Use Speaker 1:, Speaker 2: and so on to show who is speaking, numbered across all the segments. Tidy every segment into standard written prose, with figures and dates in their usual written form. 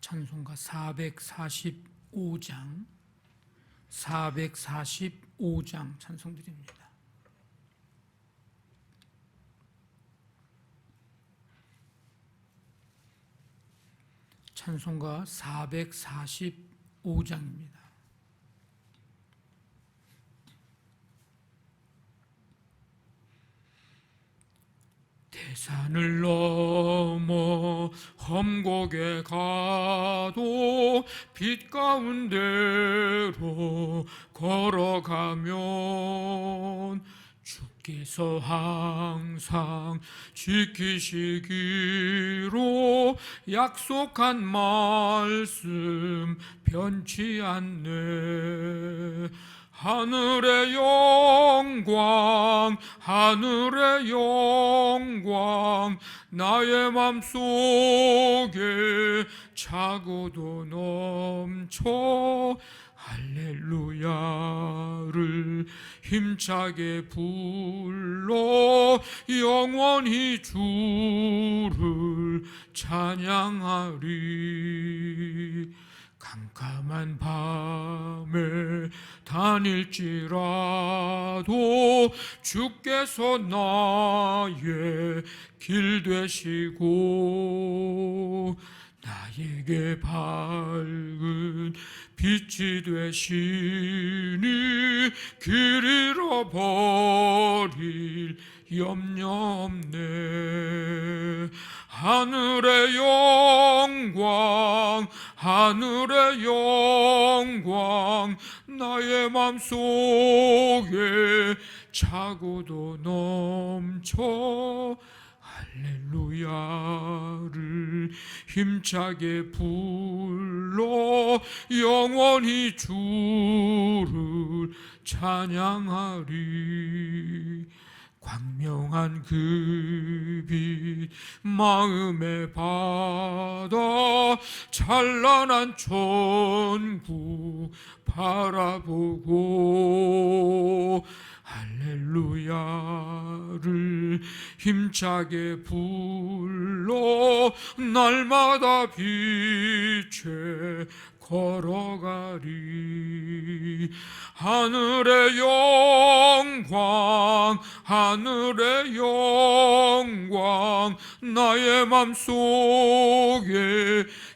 Speaker 1: 찬송가 445장 찬송드립니다. 찬송가 445장입니다. 대산을 넘어 험곡에 가도 빛 가운데로 걸어가면 주께서 항상 지키시기로 약속한 말씀 변치 않네. 하늘의 영광 하늘의 영광 나의 맘속에 차고도 넘쳐 할렐루야를 힘차게 불러 영원히 주를 찬양하리. 캄캄한 밤에 다닐지라도 주께서 나의 길 되시고 나에게 밝은 빛이 되시니 길 잃어버릴 염려 없네. 하늘의 영광 하늘의 영광 나의 맘속에 차고도 넘쳐 할렐루야를 힘차게 불러 영원히 주를 찬양하리. 광명한 그 빛 마음에 받아 찬란한 천국 바라보고 할렐루야를 힘차게 불러 날마다 빛에 걸어가리. 하늘의 영광 하늘의 영광 나의 맘속에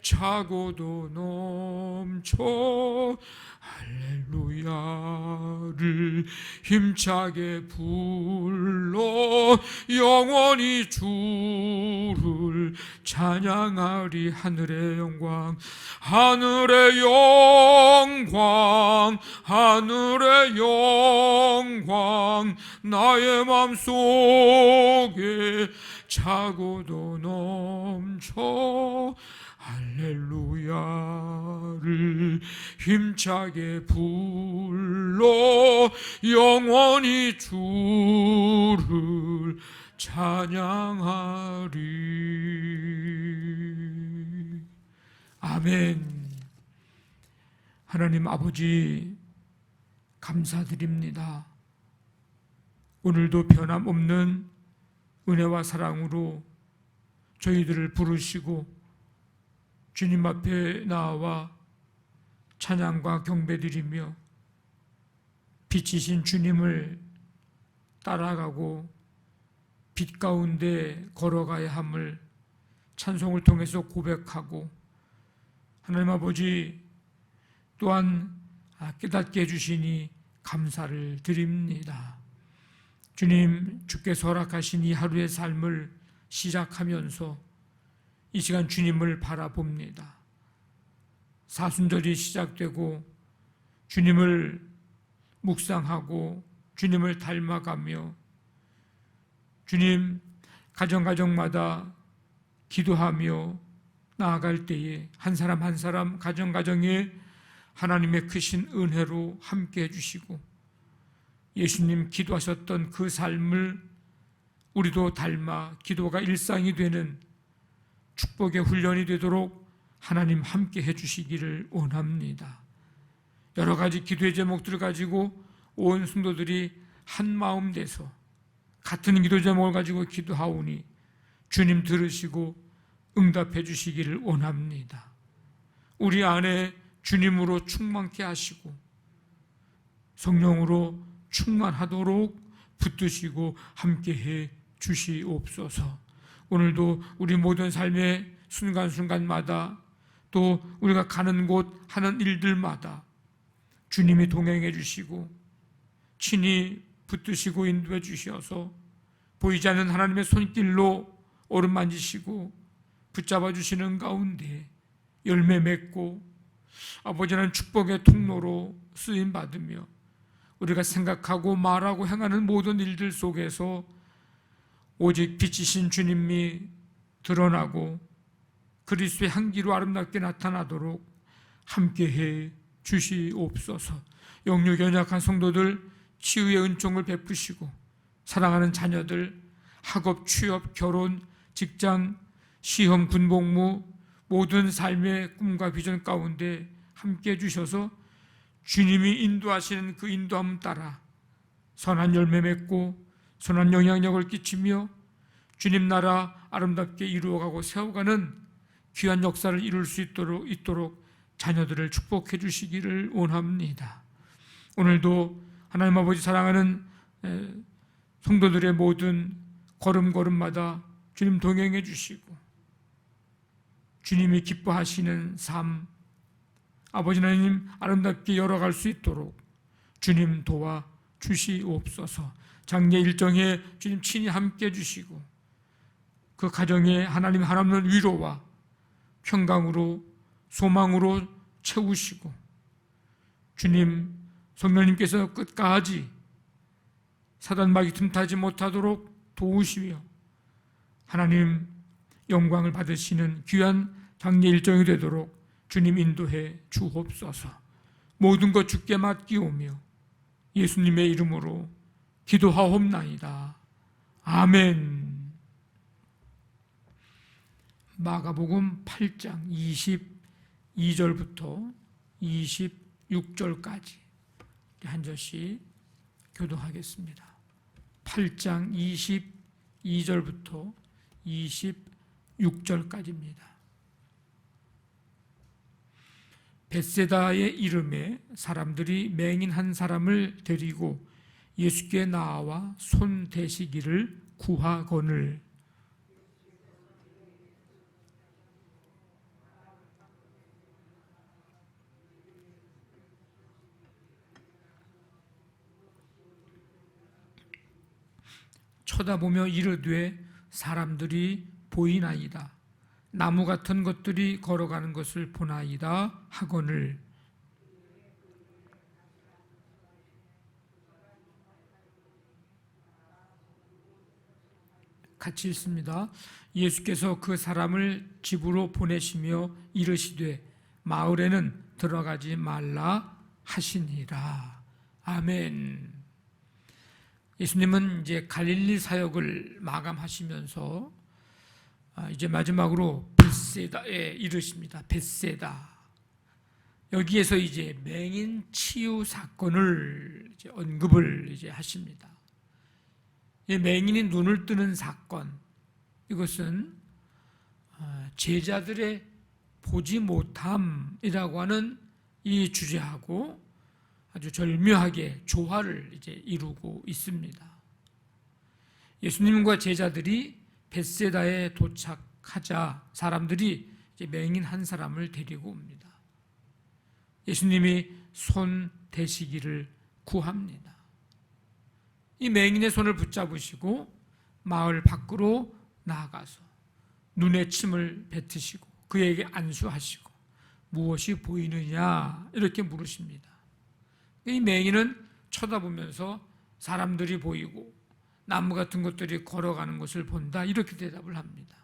Speaker 1: 차고도 넘쳐 할렐루야를 힘차게 불러 영원히 주를 찬양하리. 하늘의 영광 하늘의 영광 하늘의 영광 나의 맘속에 차고도 넘쳐 할렐루야를 힘차게 불러 영원히 주를 찬양하리. 아멘. 하나님 아버지 감사드립니다. 오늘도 변함없는 은혜와 사랑으로 저희들을 부르시고 주님 앞에 나와 찬양과 경배드리며 빛이신 주님을 따라가고 빛 가운데 걸어가야 함을 찬송을 통해서 고백하고 하나님 아버지 또한 깨닫게 해주시니 감사를 드립니다. 주님, 주께서 허락하신 이 하루의 삶을 시작하면서 이 시간 주님을 바라봅니다. 사순절이 시작되고 주님을 묵상하고 주님을 닮아가며 주님 가정가정마다 기도하며 나아갈 때에 한 사람 한 사람 가정가정에 하나님의 크신 은혜로 함께 해주시고 예수님 기도하셨던 그 삶을 우리도 닮아 기도가 일상이 되는 축복의 훈련이 되도록 하나님 함께 해주시기를 원합니다. 여러 가지 기도의 제목들을 가지고 온 성도들이 한 마음 돼서 같은 기도 제목을 가지고 기도하오니 주님 들으시고 응답해 주시기를 원합니다. 우리 안에 주님으로 충만케 하시고 성령으로 충만하도록 붙드시고 함께해 주시옵소서. 오늘도 우리 모든 삶의 순간순간마다 또 우리가 가는 곳 하는 일들마다 주님이 동행해 주시고 친히 붙드시고 인도해 주셔서 보이지 않는 하나님의 손길로 오른만지시고 붙잡아 주시는 가운데 열매 맺고 아버지는 축복의 통로로 쓰임 받으며 우리가 생각하고 말하고 행하는 모든 일들 속에서 오직 빛이신 주님이 드러나고 그리스도의 향기로 아름답게 나타나도록 함께해 주시옵소서. 영육 연약한 성도들 치유의 은총을 베푸시고 사랑하는 자녀들 학업, 취업, 결혼, 직장, 시험, 군복무 모든 삶의 꿈과 비전 가운데 함께해 주셔서 주님이 인도하시는 그 인도함 따라 선한 열매 맺고 선한 영향력을 끼치며 주님 나라 아름답게 이루어가고 세워가는 귀한 역사를 이룰 수 있도록 자녀들을 축복해 주시기를 원합니다. 오늘도 하나님 아버지 사랑하는 성도들의 모든 걸음걸음마다 주님 동행해 주시고 주님이 기뻐하시는 삶 아버지 하나님 아름답게 열어갈 수 있도록 주님 도와 주시옵소서. 장례 일정에 주님 친히 함께 주시고 그 가정에 하나님 하나님의 위로와 평강으로 소망으로 채우시고 주님 성령님께서 끝까지 사단마귀 틈타지 못하도록 도우시며 하나님 영광을 받으시는 귀한 장례 일정이 되도록 주님 인도해 주옵소서. 모든 것 주께 맡기오며 예수님의 이름으로 기도하옵나이다. 아멘. 마가복음 8장 22절부터 26절까지 한 절씩 교도하겠습니다. 8장 22절부터 26절까지입니다. 벳세다의 이름에 사람들이 맹인 한 사람을 데리고 예수께 나와 손 대시기를 구하거늘 쳐다보며 이르되 사람들이 보이나이다. 나무 같은 것들이 걸어가는 것을 보나이다 하거늘 같이 읽습니다. 예수께서 그 사람을 집으로 보내시며 이르시되 마을에는 들어가지 말라 하시니라. 아멘. 예수님은 이제 갈릴리 사역을 마감하시면서 이제 마지막으로 벳세다에 이르십니다. 벳세다. 여기에서 이제 맹인 치유 사건을 이제 언급을 이제 하십니다. 맹인이 눈을 뜨는 사건, 이것은 제자들의 보지 못함이라고 하는 이 주제하고 아주 절묘하게 조화를 이제 이루고 있습니다. 예수님과 제자들이 벳세다에 도착하자 사람들이 이제 맹인 한 사람을 데리고 옵니다. 예수님이 손 대시기를 구합니다. 이 맹인의 손을 붙잡으시고 마을 밖으로 나아가서 눈에 침을 뱉으시고 그에게 안수하시고 무엇이 보이느냐 이렇게 물으십니다. 이 맹인은 쳐다보면서 사람들이 보이고 나무 같은 것들이 걸어가는 것을 본다 이렇게 대답을 합니다.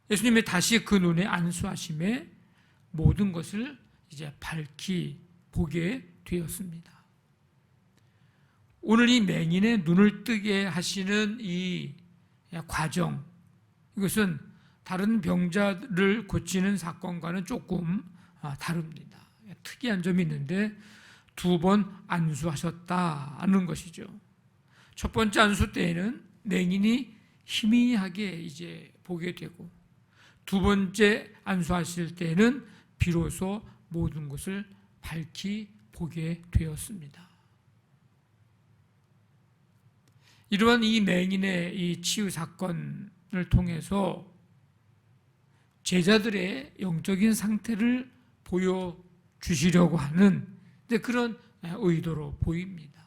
Speaker 1: 예수님이 다시 그 눈에 안수하심에 모든 것을 이제 밝히 보게 되었습니다. 오늘 이 맹인의 눈을 뜨게 하시는 이 과정, 이것은 다른 병자를 고치는 사건과는 조금 다릅니다. 특이한 점이 있는데 2번 안수하셨다는 것이죠. 첫 번째 안수 때에는 맹인이 희미하게 이제 보게 되고 두 번째 안수하실 때에는 비로소 모든 것을 밝히 보게 되었습니다. 이러한 이 맹인의 이 치유 사건을 통해서 제자들의 영적인 상태를 보여주시려고 하는 그런 의도로 보입니다.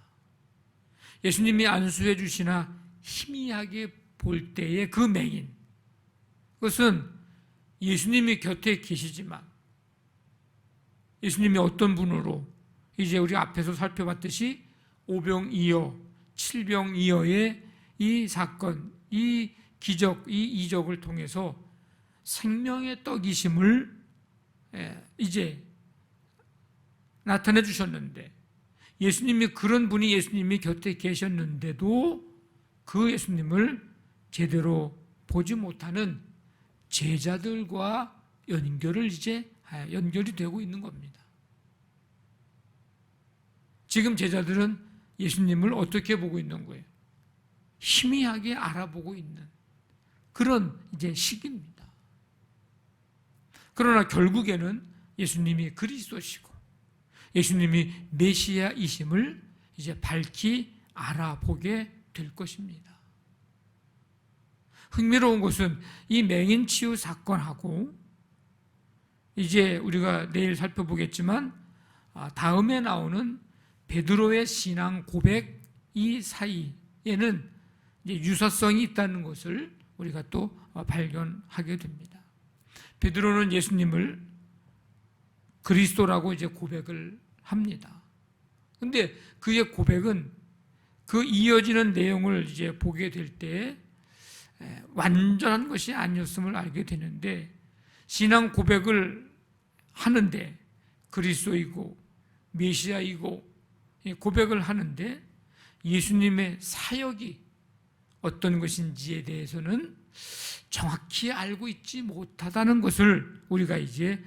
Speaker 1: 예수님이 안수해 주시나 희미하게 볼 때의 그 맹인, 그것은 예수님이 곁에 계시지만 예수님이 어떤 분으로 이제 우리 앞에서 살펴봤듯이 오병이어, 칠병이어의 이 사건, 이 기적, 이 이적을 통해서 생명의 떡이심을 이제 나타내 주셨는데, 예수님이 그런 분이 예수님이 곁에 계셨는데도 그 예수님을 제대로 보지 못하는 제자들과 연결이 되고 있는 겁니다. 지금 제자들은 예수님을 어떻게 보고 있는 거예요? 희미하게 알아보고 있는 그런 이제 시기입니다. 그러나 결국에는 예수님이 그리스도시고 예수님이 메시아이심을 이제 밝히 알아보게 될 것입니다. 흥미로운 것은 이 맹인 치유 사건하고 이제 우리가 내일 살펴보겠지만 다음에 나오는 베드로의 신앙 고백 이 사이에는 이제 유사성이 있다는 것을 우리가 또 발견하게 됩니다. 베드로는 예수님을 그리스도라고 이제 고백을 합니다. 근데 그의 고백은 그 이어지는 내용을 이제 보게 될 때 완전한 것이 아니었음을 알게 되는데, 신앙 고백을 하는데 그리스도이고 메시아이고 고백을 하는데 예수님의 사역이 어떤 것인지에 대해서는 정확히 알고 있지 못하다는 것을 우리가 이제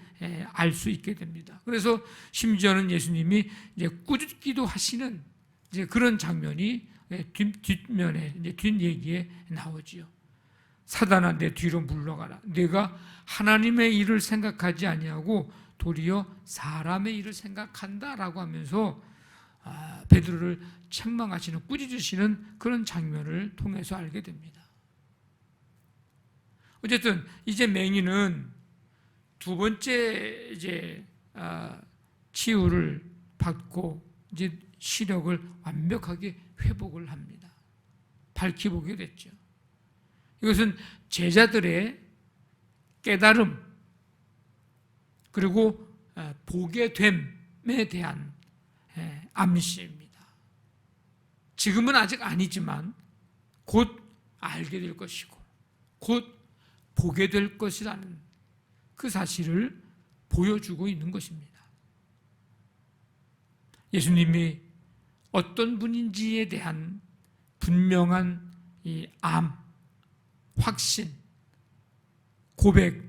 Speaker 1: 알 수 있게 됩니다. 그래서 심지어는 예수님이 이제 꾸짖기도 하시는 이제 그런 장면이 뒷면에 이제 뒷얘기에 나오지요. 사단아, 내 뒤로 물러가라. 내가 하나님의 일을 생각하지 아니하고 도리어 사람의 일을 생각한다라고 하면서 베드로를 책망하시는, 꾸짖으시는 그런 장면을 통해서 알게 됩니다. 어쨌든 이제 맹인은 두 번째 이제 치유를 받고 이제 시력을 완벽하게 회복을 합니다. 밝히 보게 됐죠. 이것은 제자들의 깨달음 그리고 보게 됨에 대한 암시입니다. 지금은 아직 아니지만 곧 알게 될 것이고 곧 보게 될 것이라는 그 사실을 보여주고 있는 것입니다. 예수님이 어떤 분인지에 대한 분명한 이 확신, 고백,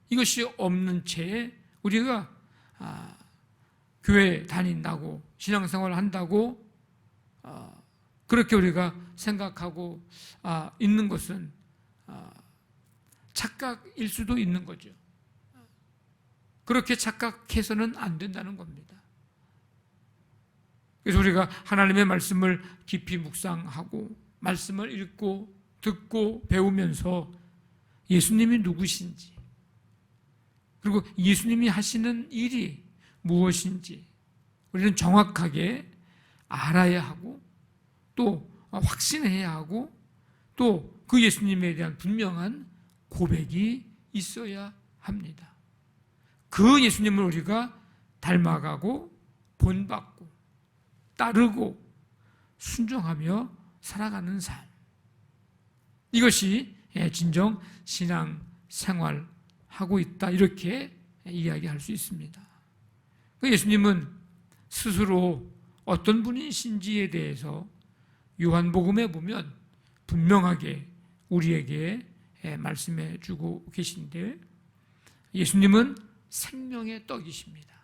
Speaker 1: 이것이 없는 채 우리가 교회 다닌다고, 신앙생활을 한다고 그렇게 우리가 생각하고 있는 것은 착각일 수도 있는 거죠. 그렇게 착각해서는 안 된다는 겁니다. 그래서 우리가 하나님의 말씀을 깊이 묵상하고 말씀을 읽고 듣고 배우면서 예수님이 누구신지, 그리고 예수님이 하시는 일이 무엇인지 우리는 정확하게 알아야 하고 또 확신해야 하고 또 그 예수님에 대한 분명한 고백이 있어야 합니다. 그 예수님을 우리가 닮아가고 본받고 따르고 순종하며 살아가는 삶, 이것이 진정 신앙 생활하고 있다, 이렇게 이야기할 수 있습니다. 예수님은 스스로 어떤 분이신지에 대해서 요한복음에 보면 분명하게 우리에게 말씀해 주고 계신데, 예수님은 생명의 떡이십니다.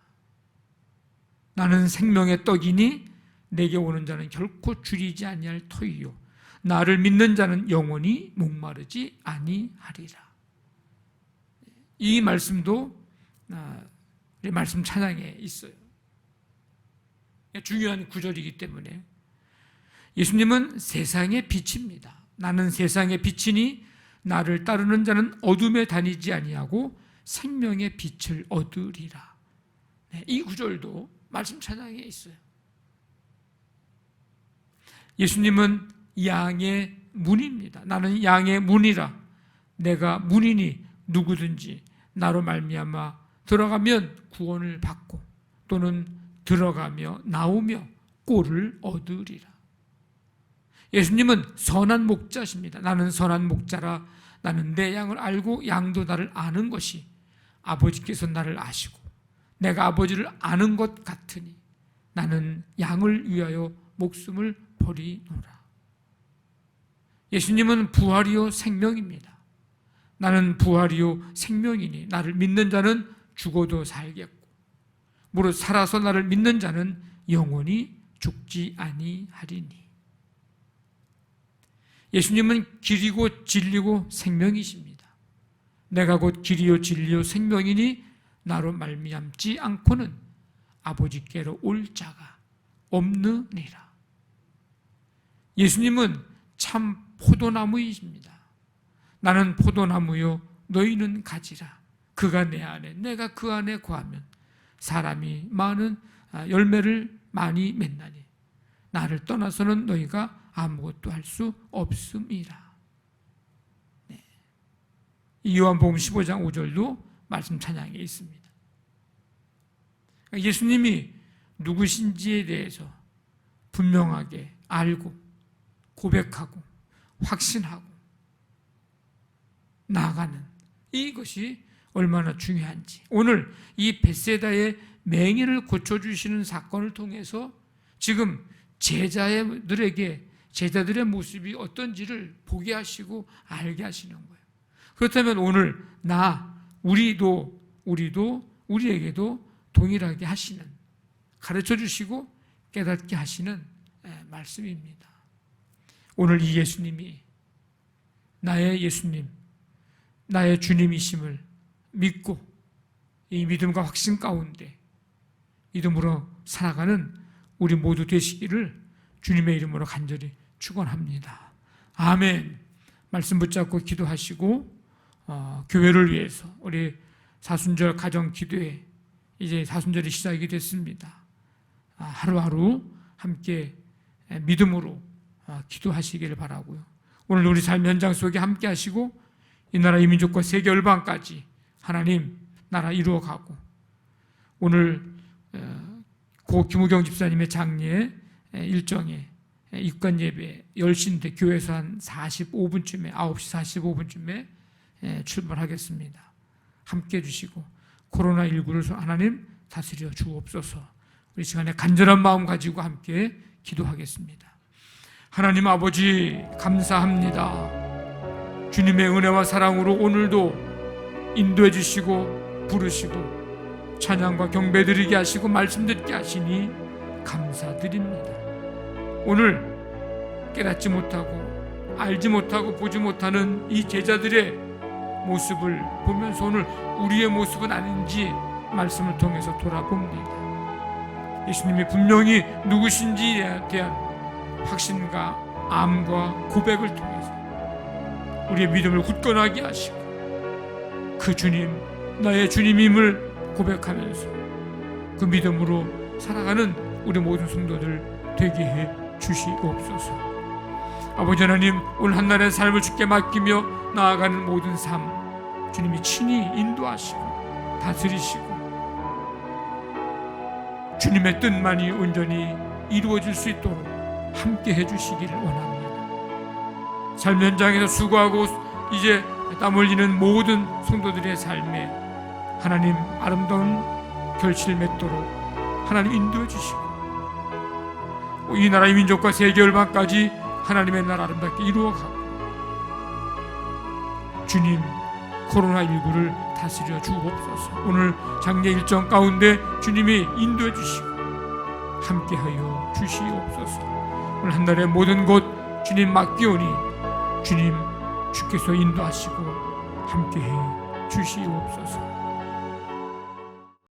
Speaker 1: 나는 생명의 떡이니 내게 오는 자는 결코 줄이지 아니할 터이요 나를 믿는 자는 영원히 목마르지 아니하리라. 이 말씀도 말씀 찬양에 있어요. 중요한 구절이기 때문에 예수님은 세상의 빛입니다. 나는 세상의 빛이니 나를 따르는 자는 어둠에 다니지 아니하고 생명의 빛을 얻으리라. 이 구절도 말씀 찬양에 있어요. 예수님은 양의 문입니다. 나는 양의 문이라. 내가 문이니 누구든지 나로 말미암아 들어가면 구원을 받고 또는 들어가며 나오며 꼴을 얻으리라. 예수님은 선한 목자십니다. 나는 선한 목자라. 나는 내 양을 알고 양도 나를 아는 것이 아버지께서 나를 아시고 내가 아버지를 아는 것 같으니 나는 양을 위하여 목숨을 버리노라. 예수님은 부활이요 생명입니다. 나는 부활이요 생명이니 나를 믿는 자는 죽어도 살겠고 무릇 살아서 나를 믿는 자는 영원히 죽지 아니하리니. 예수님은 길이고 진리고 생명이십니다. 내가 곧 길이요 진리요 생명이니 나로 말미암지 않고는 아버지께로 올 자가 없느니라. 예수님은 참 포도나무이십니다. 나는 포도나무요 너희는 가지라. 그가 내 안에 내가 그 안에 거하면 사람이 많은 열매를 많이 맺나니 나를 떠나서는 너희가 아무것도 할 수 없음이라. 네. 요한복음 15장 5절도 말씀 찬양에 있습니다. 예수님이 누구신지에 대해서 분명하게 알고 고백하고 확신하고 나아가는 이것이 얼마나 중요한지, 오늘 이 벳세다의 맹인을 고쳐주시는 사건을 통해서 지금 제자들의 모습이 어떤지를 보게 하시고 알게 하시는 거예요. 그렇다면 오늘 우리에게도 동일하게 하시는, 가르쳐 주시고 깨닫게 하시는 말씀입니다. 오늘 이 예수님이 나의 예수님, 나의 주님이심을 믿고 이 믿음과 확신 가운데 믿음으로 살아가는 우리 모두 되시기를 주님의 이름으로 간절히 축원합니다. 아멘. 말씀 붙잡고 기도하시고 교회를 위해서 우리 사순절 가정 기도회 이제 사순절이 시작이 됐습니다. 하루하루 함께 믿음으로 기도하시기를 바라고요. 오늘 우리 삶 현장 속에 함께 하시고 이 나라 이 민족과 세계 열방까지 하나님 나라 이루어가고 오늘 고 김우경 집사님의 장례 일정에 입관 예배 10시인데 교회에서 한 45분쯤에 9시 45분쯤에 출발하겠습니다. 함께 해주시고 코로나19를 하나님 다스려 주옵소서. 우리 시간에 간절한 마음 가지고 함께 기도하겠습니다. 하나님 아버지 감사합니다. 주님의 은혜와 사랑으로 오늘도 인도해 주시고 부르시고 찬양과 경배 드리게 하시고 말씀 듣게 하시니 감사드립니다. 오늘 깨닫지 못하고 알지 못하고 보지 못하는 이 제자들의 모습을 보면서 오늘 우리의 모습은 아닌지 말씀을 통해서 돌아봅니다. 예수님이 분명히 누구신지에 대한 확신과 암과 고백을 통해서 우리의 믿음을 굳건하게 하시고 그 주님, 나의 주님임을 고백하면서 그 믿음으로 살아가는 우리 모든 성도들 되게 해 주시옵소서. 아버지 하나님, 오늘 한날의 삶을 주께 맡기며 나아가는 모든 삶 주님이 친히 인도하시고 다스리시고 주님의 뜻만이 온전히 이루어질 수 있도록 함께 해주시기를 원합니다. 삶 현장에서 수고하고 이제 땀 흘리는 모든 성도들의 삶에 하나님 아름다운 결실을 맺도록 하나님 인도해 주시고 이 나라의 민족과 세계 열방까지 하나님의 나라 아름답게 이루어가고 주님 코로나19를 다스려 주옵소서. 오늘 장례 일정 가운데 주님이 인도해 주시고 함께하여 주시옵소서. 오늘 한 달의 모든 것 주님 맡기오니 주님 주께서 인도하시고 함께해 주시옵소서.